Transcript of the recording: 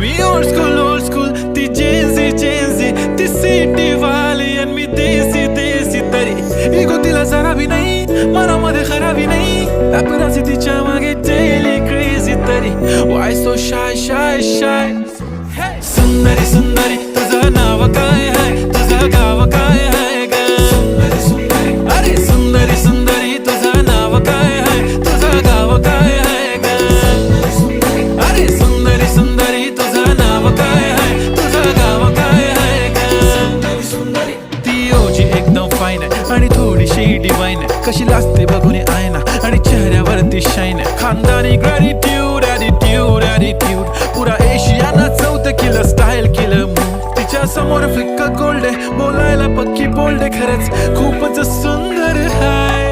मी old school ती Gen Z ती city वाली आणि मी देसी तरी इगो तिला जरा भी नाही मनामध्ये खराबी नाही पॅपराझी तिच्या मागे डेली क्रेझी तरी वाय सो शाय सुंदरी तुझं नाव काय आहे तुझं गाव काय आहे ग अरे सुंदरी तुझं नाव काय आहे तुझं गाव काय आहे ग अरे सुंदरी तुझं नाव काय आहे तुझं गाव काय आहे ग ती ओजी एकदम फाईन आहे आणि थोडीशी डिवाइन आहे कशी लाजते बघून आयना आणि चेहऱ्यावरती शाईन आहे खानदानी ग्रॅटिट्यूड ॲटिट्यूड पुरा एशियाना चौथं किलं स्टाईल केलं मूव तिच्या समोर फिक्क गोल्ड आहे बोलायला पक्की बोल्ड आहे खरंच खूपच सुंदर आहे